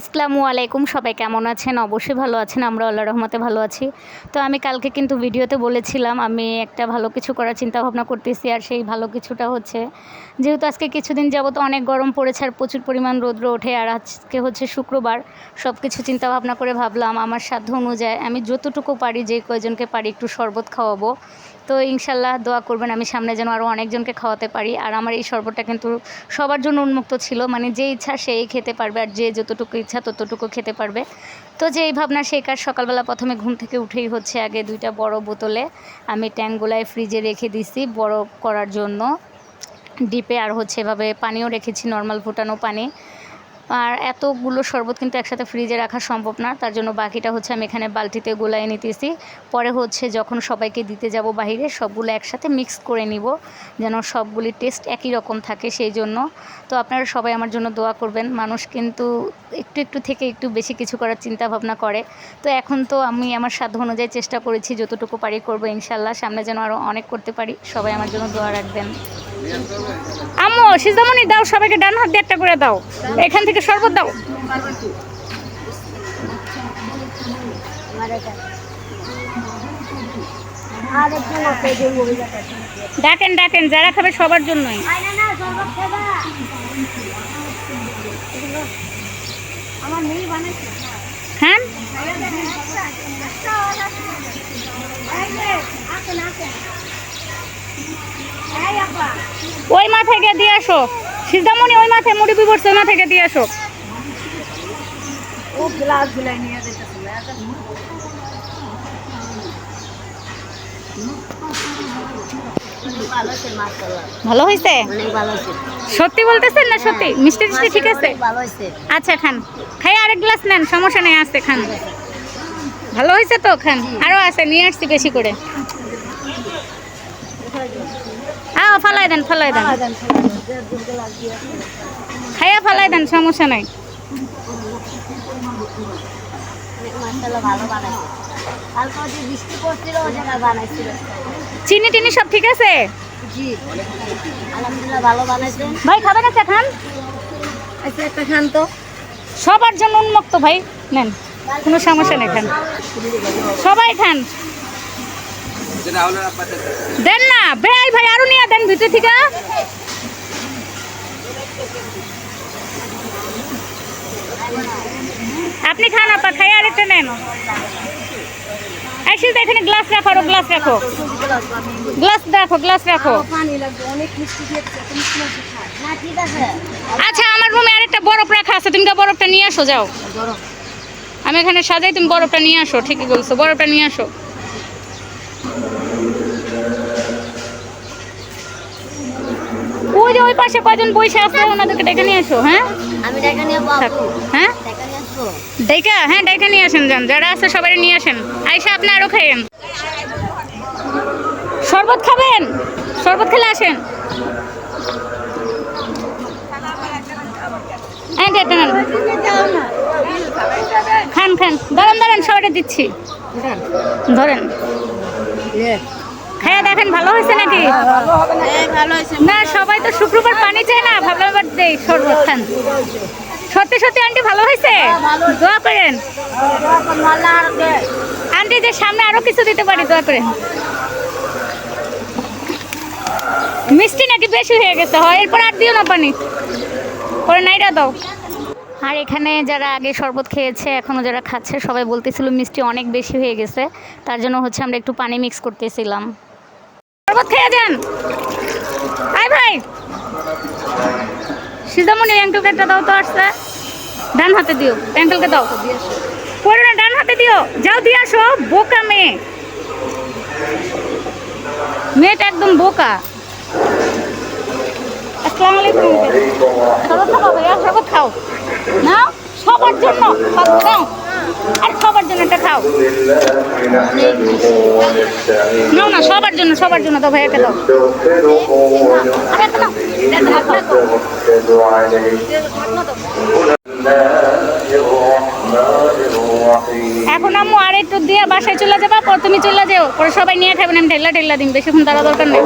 আসসালামু আলাইকুম, সবাই কেমন আছেন? অবশ্যই ভালো আছেন, আমরা আল্লাহর রহমতে ভালো আছি। তো আমি কালকে কিন্তু ভিডিওতে বলেছিলাম আমি একটা ভালো কিছু করার চিন্তা ভাবনা করতেছি, আর সেই ভালো কিছুটা হচ্ছে যেহেতু আজকে কিছুদিন যাবত অনেক গরম পড়েছে আর প্রচুর পরিমাণ রৌদ্র ওঠে, আর আজকে হচ্ছে শুক্রবার। সব কিছু চিন্তা ভাবনা করে ভাবলাম আমার সাধ্য অনুযায়ী আমি যতটুকু পারি, যে কয়জনকে পারি একটু শরবত খাওয়াবো। তো ইনশাল্লাহ দোয়া করবেন আমি সামনে যেন আরও অনেকজনকে খাওয়াতে পারি। আর আমার এই শরবতটা কিন্তু সবার জন্য উন্মুক্ত ছিল, মানে যে ইচ্ছা সেই খেতে পারবে, আর যে যতটুকু ইচ্ছা ততটুকু খেতে পারবে। তো যে এই ভাবনা সেই কাজ, সকালবেলা প্রথমে ঘুম থেকে উঠেই হচ্ছে আগে দুইটা বড় বোতলে আমি ট্যাঙ্কগুলায় ফ্রিজে রেখে দিছি বরফ করার জন্য ডিপে, আর হচ্ছে এভাবে পানিও রেখেছি, নর্মাল ফুটানো পানি। আর এতগুলো শরবত কিন্তু একসাথে ফ্রিজে রাখা সম্ভব না, তার জন্য বাকিটা হচ্ছে আমি এখানে বালতিতে গোলায় নিতেছি। পরে হচ্ছে যখন সবাইকে দিতে যাব বাইরে, সবগুলো একসাথে মিক্স করে নিব যেন সবগুলির টেস্ট একই রকম থাকে, সেই জন্য। তো আপনারা সবাই আমার জন্য দোয়া করবেন। মানুষ কিন্তু একটু একটু থেকে একটু বেশি কিছু করার চিন্তা ভাবনা করে। তো এখন তো আমি আমার সাধ্য অনুযায়ী চেষ্টা করেছি, যতটুকু পারি করবো ইনশাল্লাহ, সামনে যেন আরও অনেক করতে পারি। সবাই আমার জন্য দোয়া রাখবেন। আম্মু সিজামনি দাও, সবাইকে ডান হাত দিয়ে একটা করে দাও, এখান থেকে শরবত দাও। ডাকেন ডাকেন, যারা খাবে সবার জন্যই। হ্যাঁ ওই মা থেকে দিয়ে আসো, সিজামনি ওই মাথায় মুড়ি বিবরছে, ওই মা থেকে দিয়ে আসো। ও গ্লাস গুলাই নিয়ে যেতেছিল ভালো হয়েছে। সত্যি বলতেছেন না? সত্যি মিষ্টি মিষ্টি ঠিক আছে। আচ্ছা খান, খাই আরেক গ্লাস নেন, সমস্যা নেই, আসতে খান। ভালো হয়েছে তো, খান। আরও আছে, নিয়ে আসছি বেশি করে। ফালাই দেন ফালাই দেন, খাইয়া ফালাই দেন, সমস্যা নাই। চিনি টিনি সব ঠিক আছে? ভাই খাবেন? একটা খান, একটা খান তো, সবার জন্য উন্মুক্ত ভাই, নেন, কোনো সমস্যা নেই, খান সবাই খান। দেন না ভাই, ভাই আরো নিয়ে দেন ভিতর থেকে। আপনি খান, আপা খাই আরেকটা নেন। আসিস এখানে গ্লাস রাখো, আরো গ্লাস রাখো, গ্লাস রাখো, গ্লাস রাখো। আচ্ছা আমার রুমে আরেকটা বরফ রাখা আছে, তুমি বরফটা নিয়ে আসো, যাও। আমি এখানে সাজাই, তুমি বরফটা নিয়ে আসো। ঠিকই বলছো, বরফটা নিয়ে আসো। ওই যে ওই পাশে কয়জন বসে আছে, ওনাদেরকে ডেকে নিয়ে আসো। হ্যাঁ আমি ডেকে নিয়ে আসবো। হ্যাঁ ডেকে, হ্যাঁ ডেকে নিয়ে আসেন, যান যারা আছে সবাই নিয়ে আসেন। আইসা আপনি আরো খাইয়েন। শরবত খাবেন? শরবত খেলে আসেন। খান খান, দাঁড়ান দাঁড়ান, সবাইটা দিচ্ছি, ধরেন খাইয়া দেখেন ভালো হয়েছে নাকি। না সবাই তো শুক্রবার পানি চায় না, ভাবলাম এবার দেই শরবত, খান। সত্যি সত্যি আন্টি ভালো হয়েছে, দোয়া করেন আন্টি, যে সামনে আরো কিছু দিতে পারি, দোয়া করেন। মিষ্টি নাকি বেশি হয়ে গেছে? হয় এরপর আর দিও না পানি, পরে নাইরা দাও। আর এখানে যারা আগে শরবত খেয়েছে, এখনও যারা খাচ্ছে, সবাই বলতেছিল মিষ্টি অনেক বেশি হয়ে গেছে, তার জন্য হচ্ছে আমরা একটু পানি মিক্স করতেছিলাম। শরবত খেয়ে যান। আয় ভাই সিজামনি, অ্যাঙ্কেলকে একটা দাও তো, আসছে ডান হাতে দিও, অ্যাঙ্কেলকে দাও, পরে না ডান হাতে দিও, যাও দিয়ে আসো। বোকা মেয়ে, মেয়েটা একদম বোকা। আসসালামু আলাইকুম। শরবত খাও ভাইয়া, শরবত খাও না, সবার জন্য খাও, আর সবার জন্য একটা খাও। নাও না, সবার জন্য, সবার জন্য দাও, ভাইয়াকে দাও। এখন আম্মু আর একটু দিয়ে বাসায় চলে যাবা, পর তুমি চলে যাও, পরে সবাই নিয়ে খাবেন, আমি ঢেলা ঢেলা দিন, বেশিক্ষণ তারা দরকার নেই।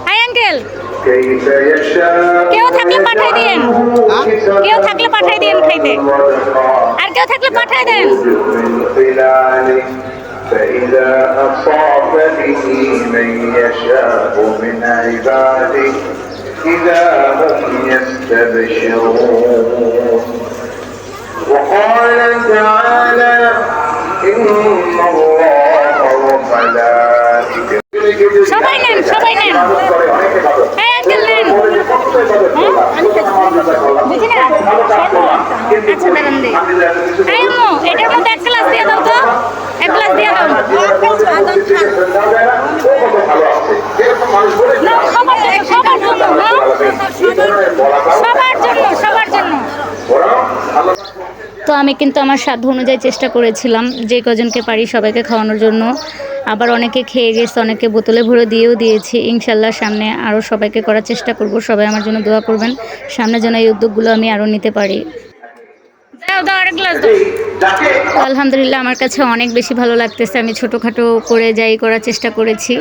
হাই আঙ্কেল, কেউ থাকলে পাঠাই দিয়েন, কেউ থাকলে পাঠাই দিয়েন খাইতে, আর কেউ থাকলে পাঠাই দেন। فإذا أصاب به من يشاء من عباده إذا هم يستبشرون وقال تعالى إن الله وملائكته সবাই নেন, সবাই নেন, হ্যাঁ আঙ্কেল নেন। আচ্ছা দাঁড়ান দিই। হ্যাঁ আম্মু, এটার মধ্যে এক গ্লাস দিয়ে দাও তো, এক গ্লাস দিয়ে দাও। না, সবার জন্য, সবার জন্য, হ্যাঁ? সবার জন্য, সবার জন্য। তো আমি কিন্তু আমার সাধ্য অনুযায়ী চেষ্টা করেছিলাম যে কজনকে পারি সবাইকে খাওয়ানোর জন্য। আবার অনেকে খেয়ে গেছে, অনেকে বোতলে ভরে দিয়েও দিয়েছি। ইনশাল্লাহ সামনে আরও সবাইকে করার চেষ্টা করব। সবাই আমার জন্য দোয়া করবেন, সামনে যেন এই উদ্যোগগুলো আমি আরও নিতে পারি। আলহামদুলিল্লাহ আমার কাছে অনেক বেশি ভালো লাগতেছে। আমি ছোটোখাটো করে যাই করার চেষ্টা করেছি,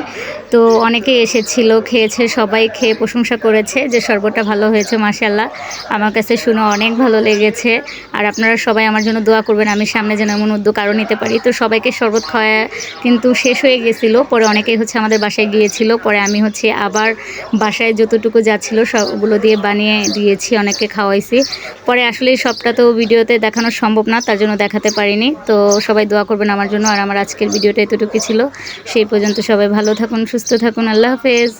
তো অনেকেই এসেছিল, খেয়েছে, সবাই খেয়ে প্রশংসা করেছে যে শরবতটা ভালো হয়েছে। মাশাআল্লাহ, আমার কাছে শুনে অনেক ভালো লেগেছে। আর আপনারা সবাই আমার জন্য দোয়া করবেন, আমি সামনে যেন এমন উদ্যোগ আরও নিতে পারি। তো সবাইকে শরবত খাওয়া কিন্তু শেষ হয়ে গেছিলো, পরে অনেকেই আমাদের বাসায় গিয়েছিল। পরে আমি আবার বাসায় যতটুকু যাচ্ছিল সবগুলো দিয়ে বানিয়ে দিয়েছি, অনেককে খাওয়াইছি। পরে আসলে সবটা তো ভিডিওতে দেখানো সম্ভব না, তার জন্য দেখাতে পারিনি। তো সবাই দোয়া করবেন আমার জন্য। আর আমার আজকের ভিডিওটা এতটুকু ছিল। সেই পর্যন্ত সবাই ভালো থাকুন, সুস্থ থাকুন। আল্লাহ হাফেজ।